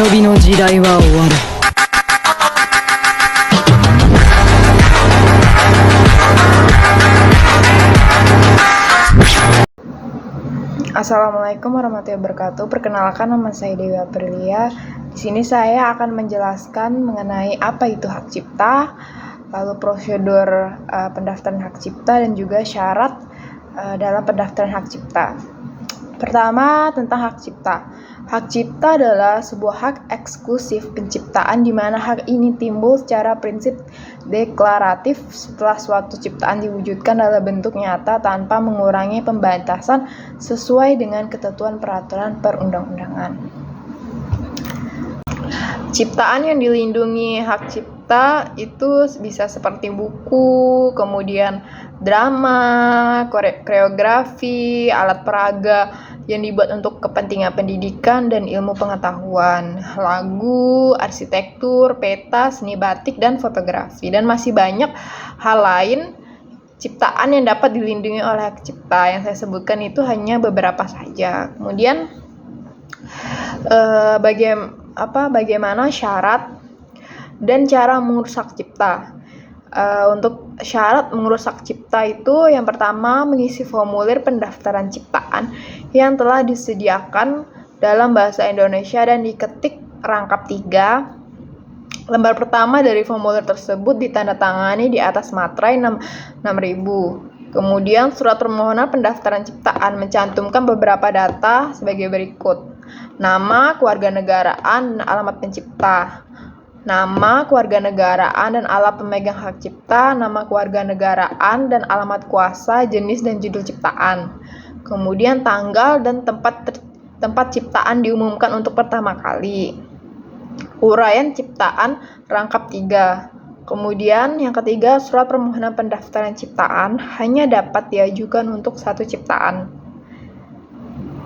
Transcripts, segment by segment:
びの時代は終わる。Assalamualaikum warahmatullahi wabarakatuh. Perkenalkan, nama saya Dewi Aprilia. Di sini saya akan menjelaskan mengenai apa itu hak cipta, lalu prosedur pendaftaran hak cipta dan juga syarat dalam pendaftaran hak cipta. Pertama, tentang hak cipta. Hak cipta adalah sebuah hak eksklusif penciptaan di mana hak ini timbul secara prinsip deklaratif setelah suatu ciptaan diwujudkan dalam bentuk nyata tanpa mengurangi pembatasan sesuai dengan ketentuan peraturan perundang-undangan. Ciptaan yang dilindungi hak cipta itu bisa seperti buku, kemudian drama, koreografi, alat peraga yang dibuat untuk kepentingan pendidikan dan ilmu pengetahuan, lagu, arsitektur, peta, seni batik, dan fotografi, dan masih banyak hal lain ciptaan yang dapat dilindungi oleh hak cipta. Yang saya sebutkan itu hanya beberapa saja. Kemudian bagaimana syarat dan cara mengurus hak cipta. Untuk syarat mengurus hak cipta itu yang pertama mengisi formulir pendaftaran ciptaan yang telah disediakan dalam bahasa Indonesia dan diketik rangkap 3. Lembar pertama dari formulir tersebut ditandatangani di atas materai 6000. Kemudian surat permohonan pendaftaran ciptaan mencantumkan beberapa data sebagai berikut: nama, kewarganegaraan, dan alamat pencipta. Nama, kewarganegaraan, dan alamat pemegang hak cipta, nama kewarganegaraan dan alamat kuasa, jenis dan judul ciptaan. Kemudian tanggal dan tempat ciptaan diumumkan untuk pertama kali. Uraian ciptaan rangkap 3. Kemudian yang ketiga, surat permohonan pendaftaran ciptaan hanya dapat diajukan untuk satu ciptaan.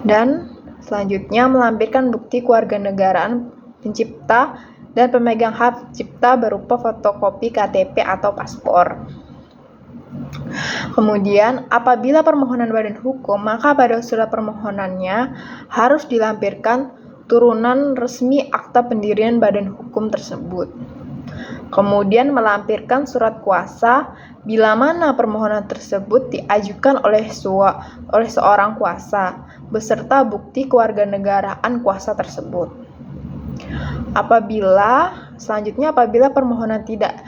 Dan selanjutnya melampirkan bukti kewarganegaraan pencipta dan pemegang hak cipta berupa fotokopi KTP atau paspor. Kemudian, apabila permohonan badan hukum, maka pada surat permohonannya harus dilampirkan turunan resmi akta pendirian badan hukum tersebut. Kemudian melampirkan surat kuasa bila mana permohonan tersebut diajukan oleh seorang kuasa beserta bukti kewarganegaraan kuasa tersebut. Selanjutnya apabila permohonan tidak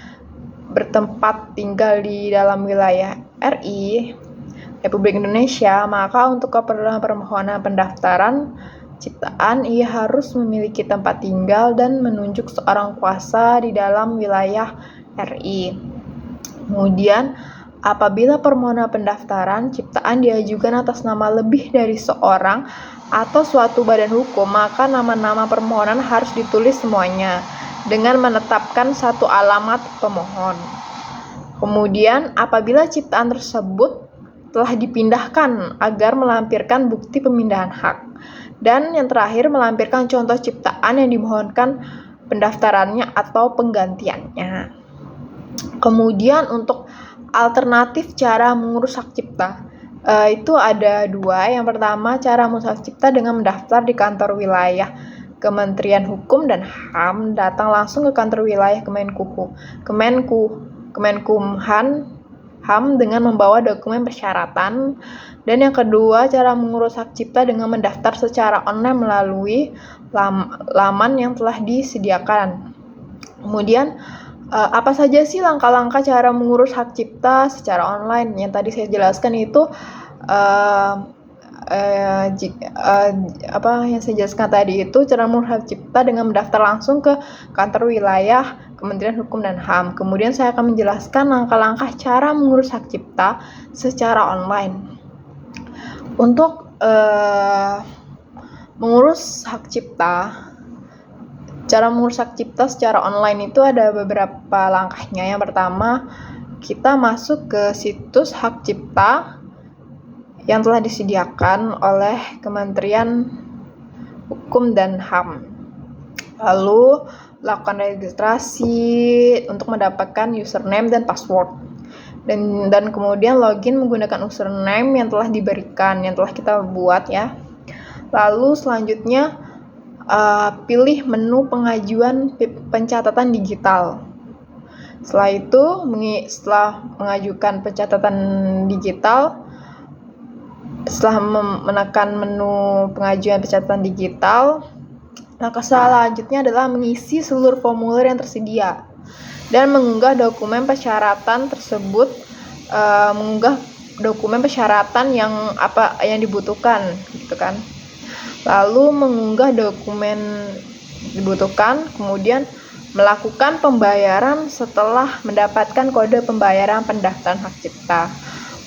bertempat tinggal di dalam wilayah RI Republik Indonesia, maka untuk keperluan permohonan pendaftaran ciptaan ia harus memiliki tempat tinggal dan menunjuk seorang kuasa di dalam wilayah RI. Kemudian apabila permohonan pendaftaran ciptaan diajukan atas nama lebih dari seorang atau suatu badan hukum, maka nama-nama permohonan harus ditulis semuanya dengan menetapkan satu alamat pemohon. Kemudian apabila ciptaan tersebut telah dipindahkan agar melampirkan bukti pemindahan hak. Dan yang terakhir melampirkan contoh ciptaan yang dimohonkan pendaftarannya atau penggantiannya. Kemudian untuk alternatif cara mengurus hak cipta itu ada 2. Yang pertama, cara mengurus hak cipta dengan mendaftar di kantor wilayah Kementerian Hukum dan HAM, datang langsung ke kantor wilayah Kemenkumham HAM dengan membawa dokumen persyaratan. Dan yang kedua, cara mengurus hak cipta dengan mendaftar secara online melalui laman yang telah disediakan. Kemudian apa saja sih langkah-langkah cara mengurus hak cipta secara online? Yang tadi saya jelaskan itu yang saya jelaskan tadi itu cara mengurus hak cipta dengan mendaftar langsung ke kantor wilayah Kementerian Hukum dan HAM. Kemudian saya akan menjelaskan langkah-langkah cara mengurus hak cipta secara online. Untuk mengurus hak cipta, cara mengurus hak cipta secara online itu ada beberapa langkahnya. Yang pertama, kita masuk ke situs hak cipta yang telah disediakan oleh Kementerian Hukum dan HAM. Lalu lakukan registrasi untuk mendapatkan username dan password. Dan kemudian login menggunakan username yang telah diberikan, yang telah kita buat ya. Lalu selanjutnya pilih menu pengajuan pencatatan digital. Setelah itu, setelah mengajukan pencatatan digital, setelah menekan menu pengajuan pencatatan digital, langkah selanjutnya adalah mengisi seluruh formulir yang tersedia dan mengunggah dokumen persyaratan tersebut, mengunggah dokumen persyaratan yang dibutuhkan, gitu kan. Lalu mengunggah dokumen dibutuhkan, kemudian melakukan pembayaran setelah mendapatkan kode pembayaran pendaftaran hak cipta.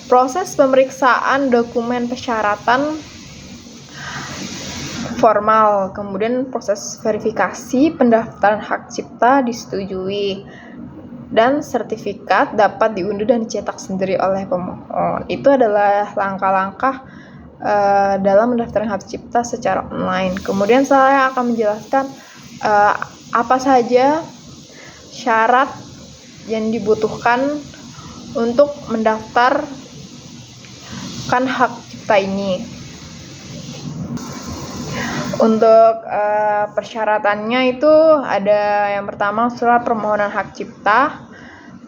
Proses pemeriksaan dokumen persyaratan formal, kemudian proses verifikasi pendaftaran hak cipta disetujui, dan sertifikat dapat diunduh dan dicetak sendiri oleh pemohon. Itu adalah langkah-langkah dalam mendaftarkan hak cipta secara online. Kemudian saya akan menjelaskan apa saja syarat yang dibutuhkan untuk mendaftarkan hak cipta ini. Untuk persyaratannya itu ada yang pertama surat permohonan hak cipta,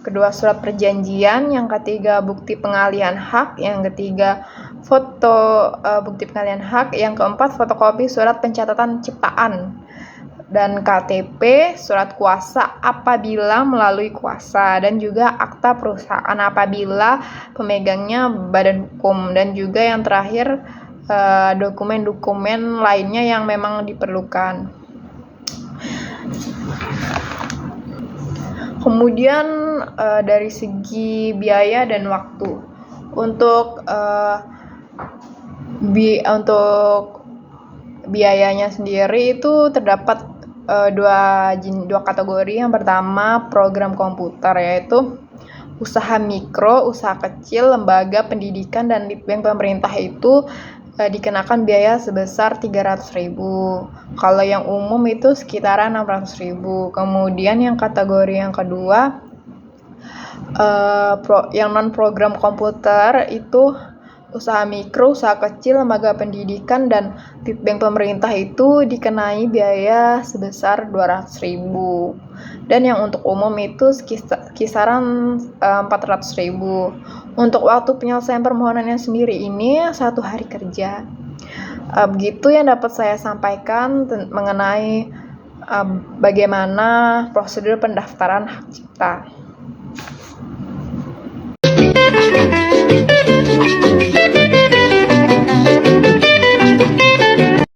kedua surat perjanjian, yang ketiga bukti pengalihan hak, yang ketiga foto bukti pengalihan hak, yang keempat fotokopi surat pencatatan ciptaan, dan KTP, surat kuasa apabila melalui kuasa, dan juga akta perusahaan apabila pemegangnya badan hukum, dan juga yang terakhir dokumen-dokumen lainnya yang memang diperlukan. Kemudian dari segi biaya dan waktu, untuk biayanya sendiri itu terdapat dua kategori. Yang pertama program komputer, yaitu usaha mikro, usaha kecil, lembaga pendidikan, dan litbang pemerintah itu dikenakan biaya sebesar 300.000. Kalau yang umum itu sekitaran 600.000. Kemudian yang kategori yang kedua, yang non program komputer itu usaha mikro, usaha kecil, lembaga pendidikan, dan litbang pemerintah itu dikenai biaya sebesar 200.000. Dan yang untuk umum itu kisaran 400.000. Untuk waktu penyelesaian permohonannya sendiri ini 1 hari kerja. Begitu yang dapat saya sampaikan mengenai bagaimana prosedur pendaftaran hak cipta.